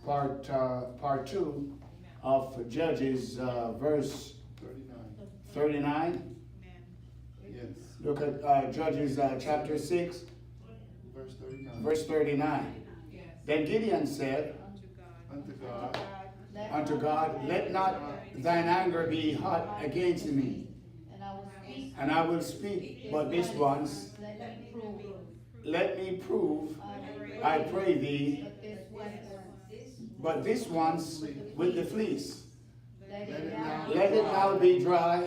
part 2 of Judges, verse 39. Yes. Look at Judges chapter 6, Verse 39. verse 39. Then Gideon said Unto God, unto God, let not thine anger be hot against me, and I will speak but this once. Let me prove, I pray thee, but this once with the fleece. Let it now be dry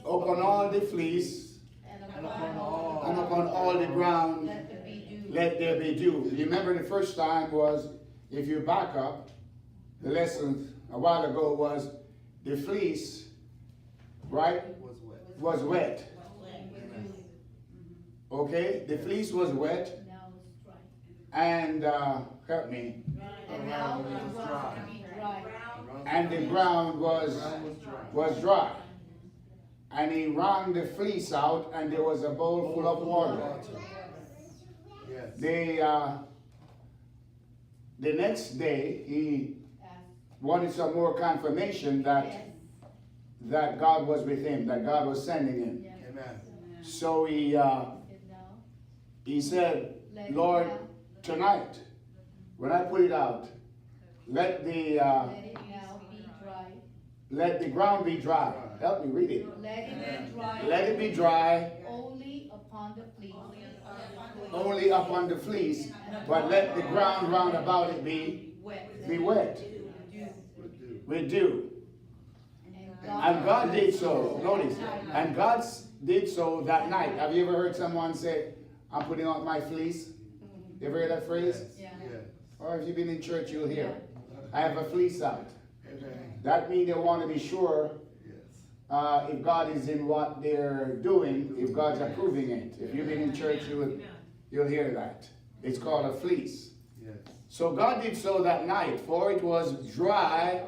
upon all the fleece, and upon and upon all the ground let there be dew. You remember the first time was, if you back up, the lesson a while ago was the fleece, right, was wet. Okay, the fleece was wet, and help me, and the ground was dry. And he wrung the fleece out, and there was a bowl full of water. The next day, he wanted some more confirmation that God was with him, that God was sending him. Amen. So he said, Lord, tonight, when I put it out, let the ground be dry. Help me read it. Let it be dry. Only upon the fleece. Only upon the fleece, but let the ground round about it be wet with dew. And God did so. Notice. And God did so that night. Have you ever heard someone say, I'm putting out my fleece? You ever heard that phrase? Yes. Or if you've been in church, you'll hear, I have a fleece out. Amen. That means they want to be sure Yes. if God is in what they're doing, if God's approving it. If you've been in church, you'll hear that. It's called a fleece. Yes. So God did so that night, for it was dry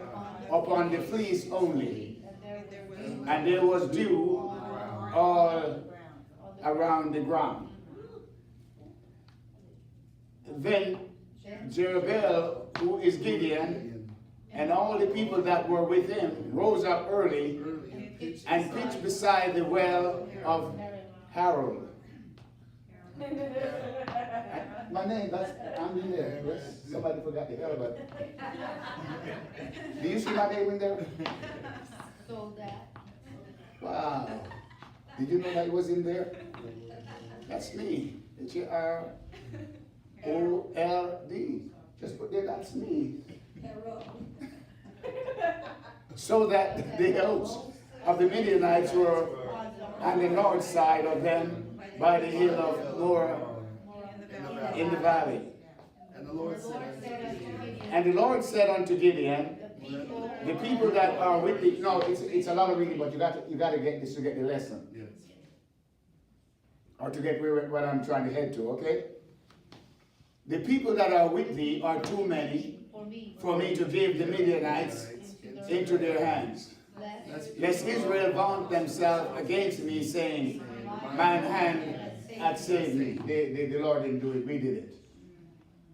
upon the fleece only, and there was dew all around the ground. Then Jerubbaal, who is Gideon, and all the people that were with him rose up early and pitched beside the well of Harold. My name, I'm in there. Yes, somebody forgot the hell about it. Do you see my name in there? So that. Wow. Did you know that it was in there? That's me. Harold. Just put there, that's me. So that the hosts of the Midianites were on the north side of them by the hill of Moreh in the valley. And the Lord said unto Gideon, And the Lord said unto Gideon, the people that are with thee, no, it's a lot of reading, but you got to get this to get the lesson. Yes. Or to get where I'm trying to head to, okay? The people that are with thee are too many for me to give the Midianites into their hands. Lest Israel vaunt themselves against me, saying, mine hand hath saved me. The Lord didn't do it, we did it.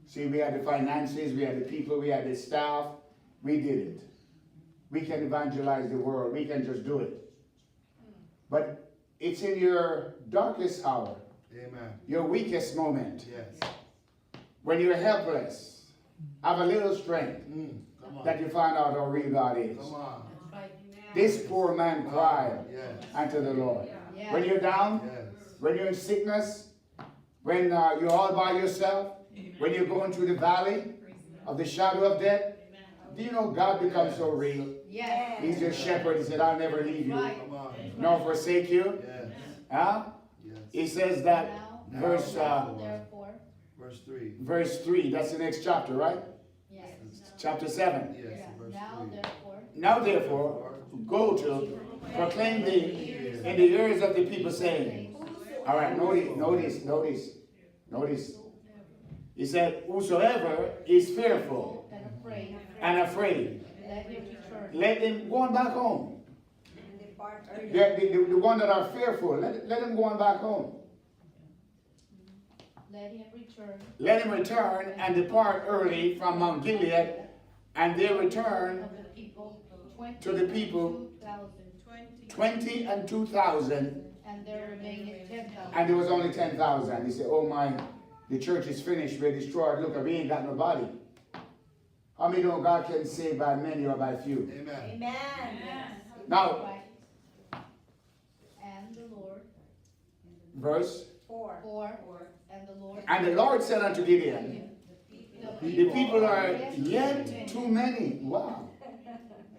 See, we had the finances, we had the people, we had the staff, we did it. We can evangelize the world, we can just do it. But it's in your darkest hour, Amen. your weakest moment, Yes. when you're helpless, have a little strength, Come on. that you find out how real God is. Come on. This poor man cried Yes. unto the Lord. When you're down, Yes. when you're in sickness, when you're all by yourself, when you're going through the valley of the shadow of death, do you know God becomes so real? Yes. He's your shepherd. He said, I'll never leave you, Come on. nor forsake you. Yes. Huh? Yes. He says that verse Therefore. Verse 3. verse 3, that's the next chapter, right? Yes. Chapter 7. Yes. Verse Now 3. therefore. Now therefore, go to proclaim thee in the ears of the people, saying, all right, notice. He said, whosoever is fearful And afraid. and afraid, Let him return. let them go on back home. The one that are fearful, let them go on back home. let him return and depart early from Mount Gilead, and they returned of the people, to the people 20,000, 20 and 2,000, and there remained 10,000. and there was only 10,000. He said, oh my, the church is finished, we're destroyed. Look, we ain't got nobody. How many know God can save by many or by few? Amen. Amen. Now, Right. And the Lord, verse, 4. and the Lord said unto Gideon, the the people are yet too many. Wow.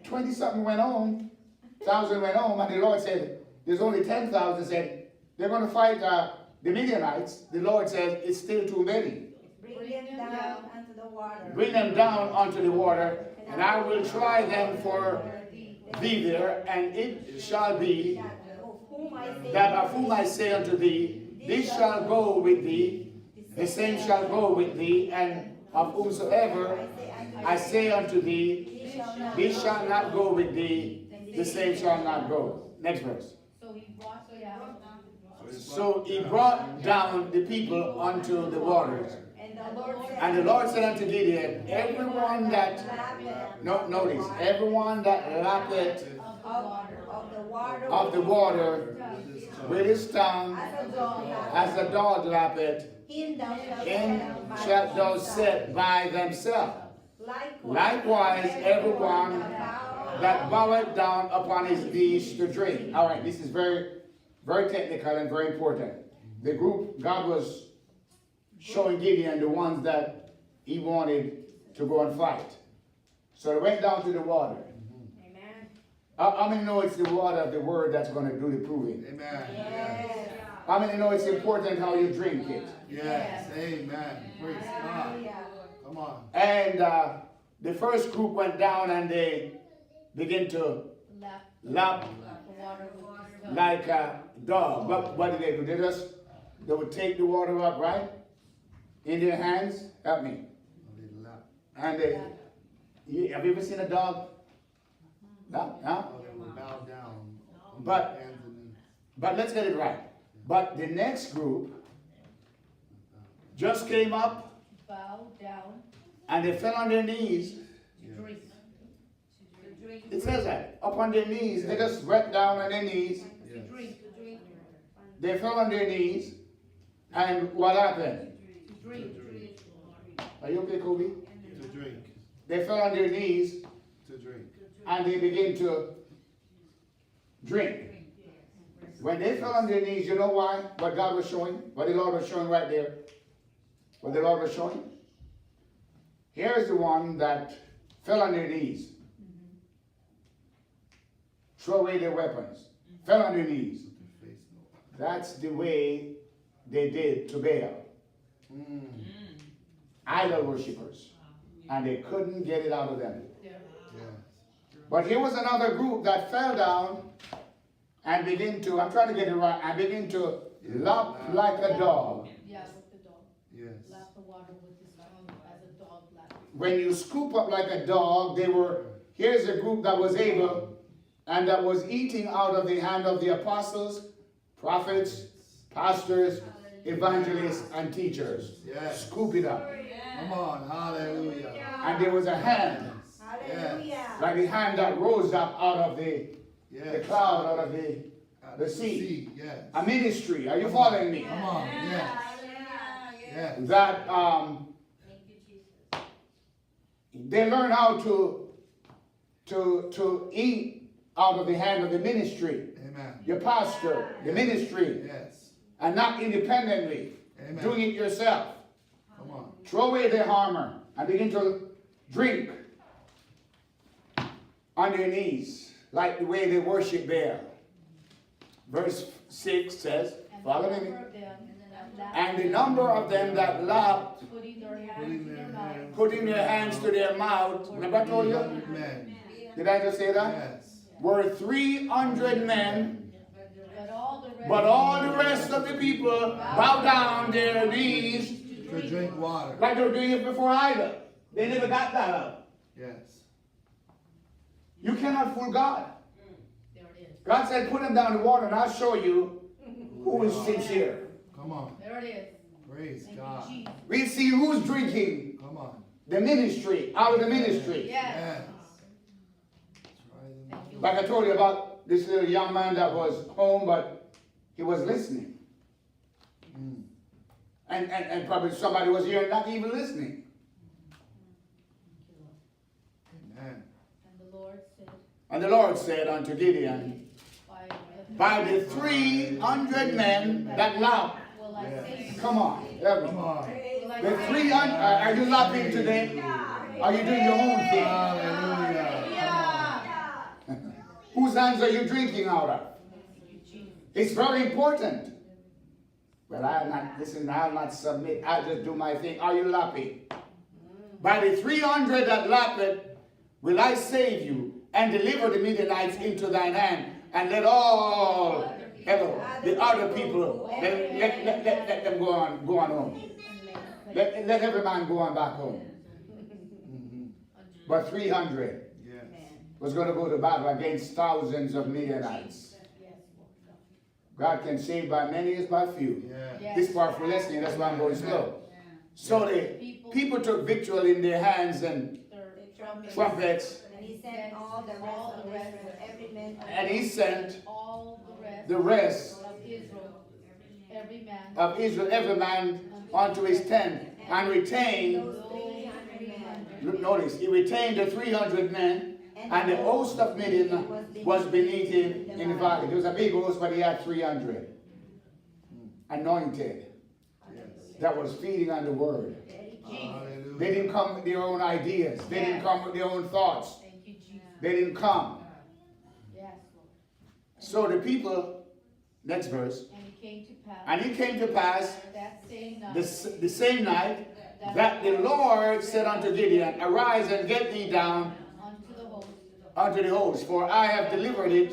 20 something went home, 1,000 went home, and the Lord said, there's only 10,000. Said, they're going to fight the Midianites. The Lord said, it's still too many. Bring them down unto the water. Bring them down onto the water, and I will try them for thee there, and it shall be that of whom I say unto thee, this shall go with thee, the same shall go with thee, and of whomsoever I say unto thee, this shall not go with thee, the same shall not go. Next verse. So he brought down the people unto the waters. And the Lord said unto Gideon, everyone that, notice, everyone that lappeth of the water with his tongue, as a dog lappeth, in shalt thou set by themselves. Likewise, everyone that boweth down upon his knees to drink. All right, this is very, very technical and very important. The group, God was showing Gideon the ones that he wanted to go and fight. So they went down to the water. Amen. How many know it's the water of the word that's going to do the proving? Amen. Yes. How many know it's important how you drink it? Yes. Amen. Praise God. Hallelujah. Come on. And the first group went down and they began to lap the water with his like a dog. What did? They would take the water up, right? In their hands. Help me. And have you ever seen a dog? No? Oh, they will bow down. But- Hands and knees. But let's get it right. But the next group just came up bow down and they fell on their knees. to drink. It says that. Up on their knees. They just went down on their knees. Yes. They fell on their knees. And what happened? To drink. Are you okay, Kobe? To drink. They fell on their knees To drink. and they began to drink. When they fell on their knees, you know why? What God was showing? What the Lord was showing right there? What the Lord was showing? Here's the one that fell on their knees. Throw away their weapons. Fell on their knees. Face That's the way they did to Baal. no. Idol worshippers. And they couldn't get it out of them. There. Yes. But here was another group that fell down and began to, I'm trying to get it right, and begin to lap like a dog. Yeah, with the dog. Yes. Lap the water with his tongue as a dog laps. When you scoop up like a dog, here's a group that was able and that was eating out of the hand of the apostles, prophets, pastors, evangelists, and teachers. Yes. Scoop it up. Come on. Hallelujah. And there was a hand, Hallelujah. like the hand that rose up out of the Yes. cloud, out of the The sea. Yes. a ministry. Are you following me? Come on. Yes. Yes. That they learn how to eat out of the hand of the ministry, Amen. your pastor, the ministry, Yes. and not independently Amen. doing it yourself. Come on. Throw away their armor and begin to drink on their knees like the way they worship Baal. Verse 6 says, follow me. And the number of them that lapped, Putting their hands in their mouth. putting their hands to their mouth, remember I told you? 300 men. Did I just say that? Yes. Were 300 men, But all the rest but all the rest of the people bow down their knees To drink water. like they were doing it before either. They never got that up. Yes. You cannot fool God. There it is. God said, put them down in the water and I'll show you who is sincere. Come on. There it is. Praise Thank God. you, Jesus. We see who's drinking Come on. the ministry, out of the ministry. Yes. Yes. That's right. Thank you. Like I told you about this little young man that was home, but he was listening. Mm. And probably somebody was here not even listening. Amen. And the Lord said, And the Lord said unto Gideon, by the 300 men that lapped. will I Yes. save you? Come on. help me. Come on. Will I The save 300, are you lapping today? Are you doing your own thing? Hallelujah. Yeah. Whose hands are you drinking out of? Thank you, Jesus. It's very important. Well, I'll not submit. I'll just do my thing. Are you lapping? By the 300 that lapped, will I save you and deliver the Midianites into thine hand, and let all, the other people, let them go on home. Let every man go on back home. But 300 Yes. was going to go to battle against thousands of Midianites. God can save by many as by few. Yes. This part for listening, that's why I'm going slow. So the people took victual in their hands and trumpets, And he sent all the rest of Israel, every man. and he sent All the rest of Israel, every man, of Israel, every man, unto his tent, and retained, Those 300 men. look, notice, he retained the 300 men, and the host of Midian was beneath him in the valley. There was a big host, but he had 300 anointed that was feeding on the word. Hallelujah. They didn't come with their own ideas. They didn't come with their own thoughts. thank you, Jesus. They didn't come. Yes, Lord. So the people, next verse, And it came to pass and it came to pass that same night the same night that the Lord said unto Gideon, arise and get thee down unto the host, for I have delivered it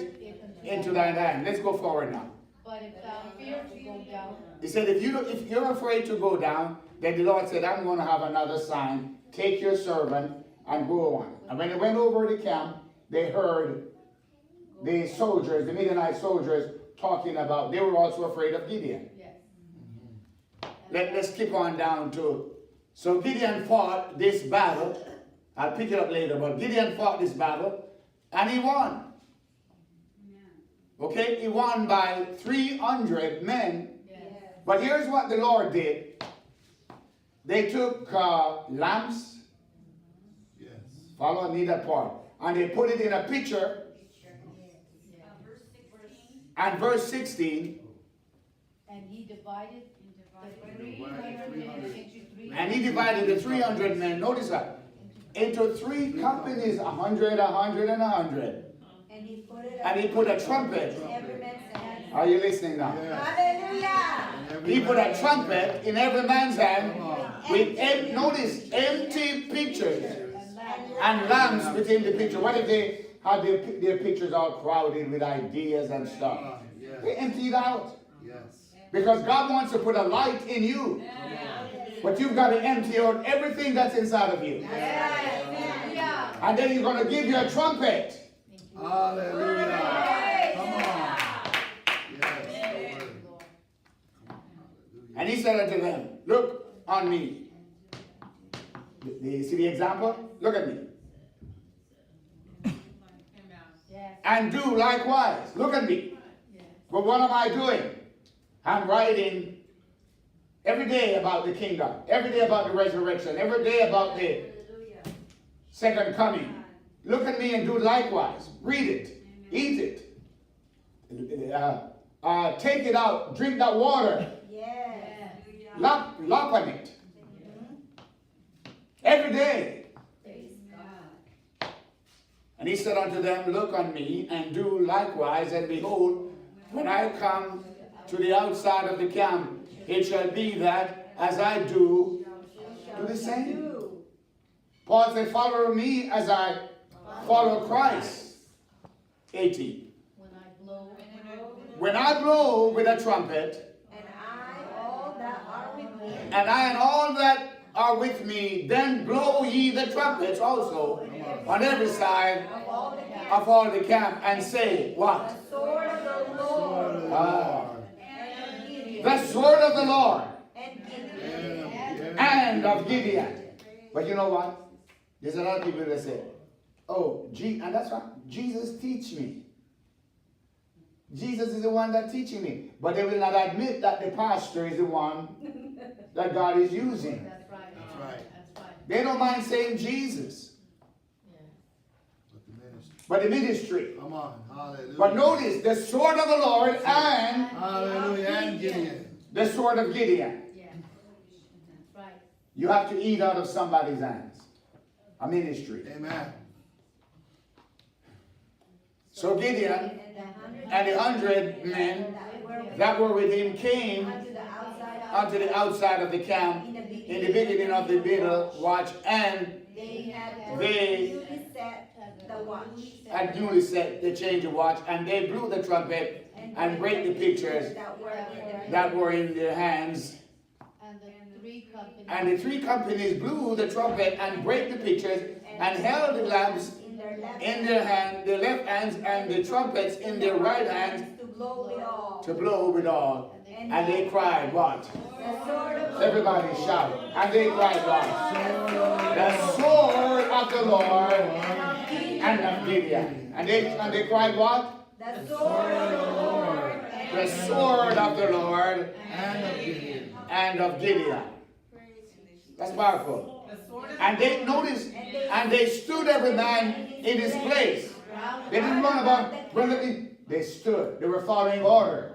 into thine hand. Let's go forward now. But if thou fear to go down, He said, if you're afraid to go down, then the Lord said, I'm going to have another sign. Take your servant and go on. And when they went over the camp, they heard the soldiers, the Midianite soldiers, talking about, they were also afraid of Gideon. yes. Let's keep on down to, so Gideon fought this battle. I'll pick it up later, but Gideon fought this battle, and he won. Okay, he won by 300 men. Yes. But here's what the Lord did. They took lamps, Yes. follow me that part, and they put it in a pitcher. And verse 16, And he divided the 300 men into three. and he divided the 300 men, notice that, into three companies, 100, 100, and 100. And he put it. And he put a trumpet. in every man's hand. Are you listening now? Hallelujah. He put a trumpet in every man's hand with, notice, empty pitchers and lamps within the pitcher. What if they had their pitchers all crowded with ideas and stuff? Yes. They emptied out. Yes. Because God wants to put a light in you. But you've got to empty out everything that's inside of you. Hallelujah. And then He's going to give you a trumpet. Hallelujah. Come on. Yes. Lord. And He said unto them, look on me. Do you see the example? Look at me. Yes. And do likewise. Look at me. Yes. But what am I doing? I'm writing every day about the kingdom, every day about the resurrection, every day about the second coming. Look at me and do likewise. Read it. Eat it. Take it out. Drink that water. Yes. Lop on it. Every day. Praise God. And He said unto them, look on me and do likewise. And behold, when I come to the outside of the camp, it shall be that as I do the same. Paul said, follow me as I follow Christ. 18. When I blow with a trumpet, And I, all that are with me, and I and all that are with me, then blow ye the trumpets also on every side of all the camp, and say, what? the sword of the Lord, Ah, and Gideon, the sword of the Lord. and Gideon and of Gideon. But you know what? There's a lot of people that say, oh, and that's right. Jesus teach me. Jesus is the one that teaching me. But they will not admit that the pastor is the one that God is using. That's right. That's right. That's right. They don't mind saying Jesus. Yeah. But the ministry. But the ministry. Come on. Hallelujah. But notice the sword of the Lord and Hallelujah. And Gideon. the sword of Gideon. Yeah. That's right. You have to eat out of somebody's hands. A ministry. Amen. So Gideon and the 100 men that were with him came unto the outside of the camp in the beginning of the middle watch, and They They- newly set the watch. had newly set the change of watch, and they blew the trumpet and break the pictures that were in their hands. And the three companies. And the three companies blew the trumpet and break the pictures and held the lamps in their hand, their left hands, and the trumpets in their right hands to blow it all. to blow withal. And they cried, what? The sword of Everybody shout. And they cried, what? The sword of the Lord and of Gideon. And they cried, what? the sword of the Lord The sword of the Lord And of Gideon. and of Gideon. That's powerful. And they noticed, and they stood every man in his place. They didn't run about, they stood. They were following order.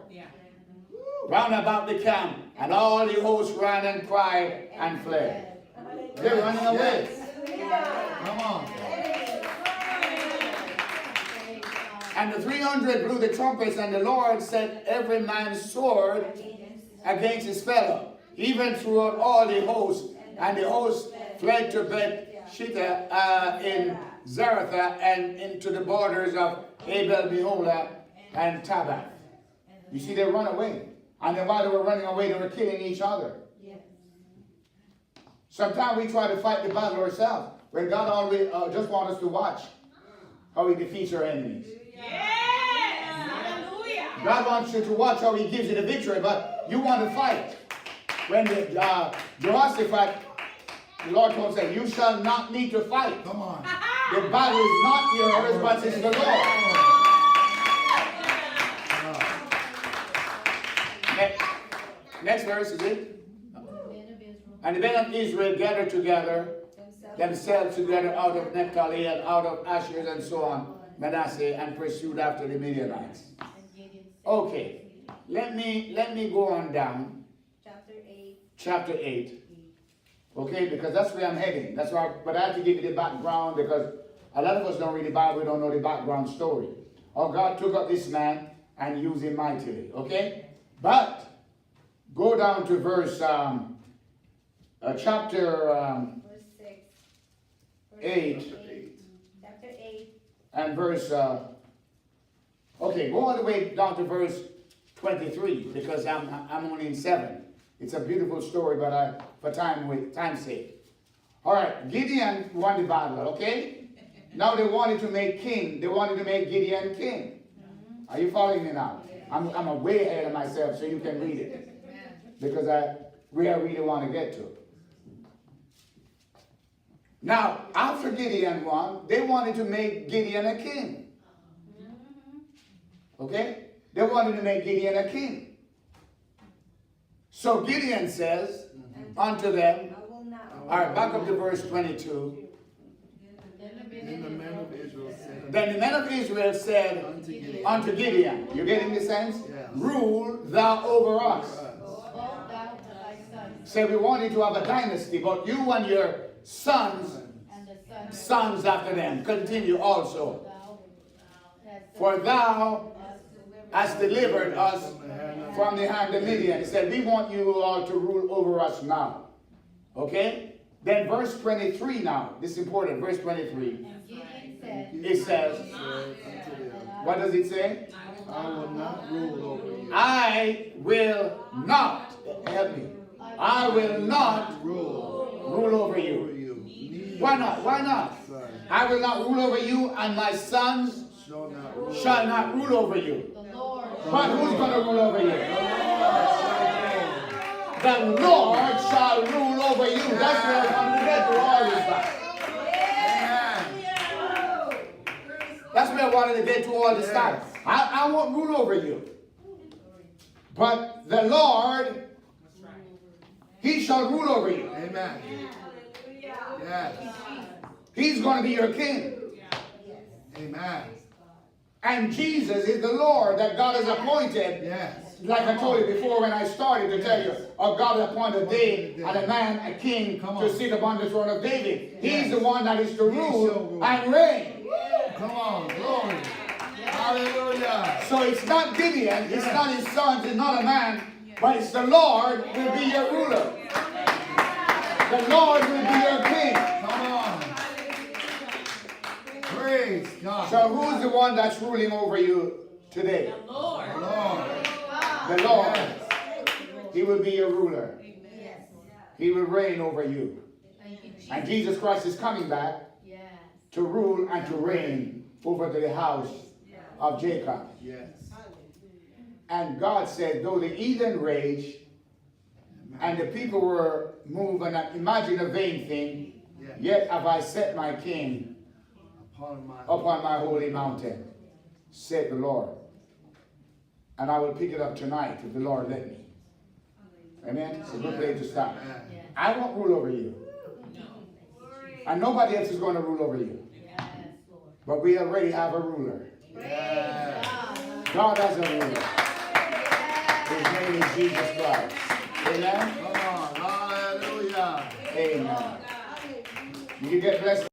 Round about the camp, and all the hosts ran and cried and fled. They're running away. Come on. And the 300 blew the trumpets, and the Lord set every man's sword against his fellow, even throughout all the hosts. And the hosts fled to Beth-shittah in Zaretha and into the borders of Abel-meholah and Tabbath. You see, they run away. And then while they were running away, they were killing each other. Sometimes we try to fight the battle ourselves, when God always just wants us to watch how he defeats our enemies. God wants you to watch how he gives you the victory, but you want to fight. When Jehoshaphat, the Lord told him, you shall not need to fight. Come on. The battle is not yours, but it's the Lord. Next verse is it? And the men of Israel gathered together themselves together out of Naphtali and out of Asher and so on, Manasseh, and pursued after the Midianites. Okay, let me go on down. Chapter 8. Okay, because that's where I'm heading. That's why, but I have to give you the background, because a lot of us don't read the Bible, we don't know the background story. Oh, God took up this man and used him mightily. Okay, but go down to verse chapter 8 and verse. Okay, go all the way down to verse 23, because I'm only in 7. It's a beautiful story, but for time's sake. All right, Gideon won the battle. Okay, now they wanted to make king. They wanted to make Gideon king. Are you following me now? I'm way ahead of myself, so you can read it, because where I really want to get to. Now, after Gideon won, they wanted to make Gideon a king. Okay? They wanted to make Gideon a king. So Gideon says unto them, all right, back up to verse 22. Then the men of Israel said Then the men of Israel said unto Gideon, you getting the sense? Yes. Rule thou over us. Both thou and thy sons, Say, we wanted to have a dynasty, but you and your sons, and the sons after them, continue also. hast For thou hast delivered us from the hand of from the hand of Midian. He said, we want you all to rule over us now. Okay? Then verse 23 now. This is important. Verse 23. And Gideon said, It says, unto them, what does it say? I will not rule over you. I will not, help me, I will not Rule rule over over you. you. Neither Why not? Why not? son I will not rule over you, and my sons shall not rule. shall not rule over you. the Lord, But who's going to rule over you? the Lord shall rule over you. That's where I want to get to all this time. That's where I wanted to get to all this time. I won't rule over you. But the Lord, He shall rule over you. Amen. Yes. He's going to be your king. Amen. And Jesus is the Lord that God has appointed. Yes. Like I told you before when I started to tell you, God has appointed David and a man, a king, to sit upon the throne of David. He's the one that is to rule and reign. Come on, glory. Hallelujah. So it's not Gideon, it's not his sons, it's not a man, but it's the Lord who will be your ruler. The Lord will be your king. Come on. Praise God. So who's the one that's ruling over you today? The Lord. The Lord. The Lord. He will be your ruler. Yes. He will reign over you. Thank you, Jesus. And Jesus Christ is coming back Yes. to rule and to reign over the house of Jacob. Yes. And God said, though the heathen raged and the people were moved, and imagine a vain thing, yet have I set my king upon my holy mountain, said the Lord. And I will pick it up tonight if the Lord let me. Amen? It's a good place to stop. I won't rule over you. And nobody else is going to rule over you. Yes, Lord. But we already have a ruler. Praise God. God has a ruler. His name is Jesus Christ. Amen? Come on. Hallelujah. Amen. You get blessed.